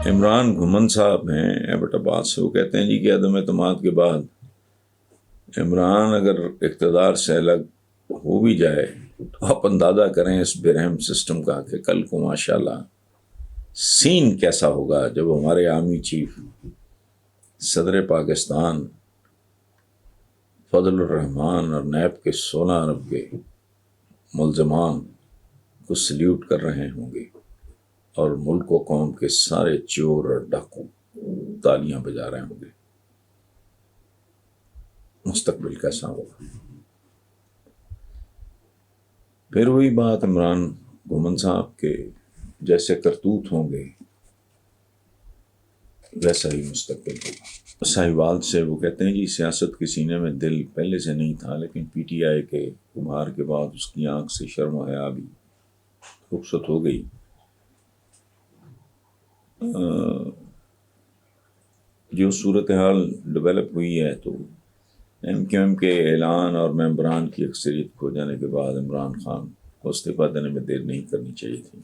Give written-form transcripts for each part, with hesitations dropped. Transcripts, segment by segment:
عمران گھمن صاحب ہیں ایبٹ آباد سے، وہ کہتے ہیں جی کہ عدم اعتماد کے بعد عمران اگر اقتدار سے الگ ہو بھی جائے تو آپ اندازہ کریں اس برہم سسٹم کا کہ کل کو ماشاءاللہ سین کیسا ہوگا جب ہمارے آرمی چیف صدر پاکستان فضل الرحمان اور نیب کے 16 ارب کے ملزمان کو سلیوٹ کر رہے ہوں گے اور ملک و قوم کے سارے چور اور ڈاکو تالیاں بجا رہے ہوں گے، مستقبل کیسا ہوگا؟ پھر وہی بات، عمران گھمن صاحب کے جیسے کرتوت ہوں گے ویسا ہی مستقبل ہوگا۔ ساہیوال سے وہ کہتے ہیں جی سیاست کے سینے میں دل پہلے سے نہیں تھا، لیکن پی ٹی آئی کے ابھار کے بعد اس کی آنکھ سے شرم و حیا بھی رخصت ہو گئی۔ جو صورتحال ڈیولپ ہوئی ہے تو ایم کیو ایم کے اعلان اور ممبران کی اکثریت کھو جانے کے بعد عمران خان کو استعفیٰ دینے میں دیر نہیں کرنی چاہیے تھی۔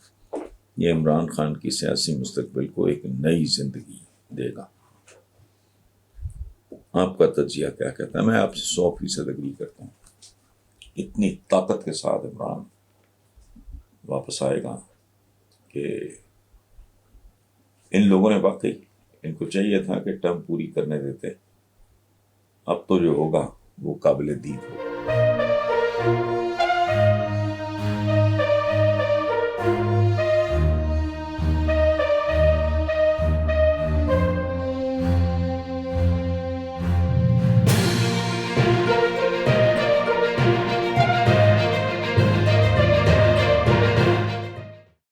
یہ عمران خان کی سیاسی مستقبل کو ایک نئی زندگی دے گا۔ آپ کا تجزیہ کیا کہتا ہے؟ میں آپ سے 100% اگری کرتا ہوں۔ اتنی طاقت کے ساتھ عمران واپس آئے گا کہ ان لوگوں نے واقعی ان کو چاہیے تھا کہ ٹرم پوری کرنے دیتے، اب تو جو ہوگا وہ قابل دید ہوگا۔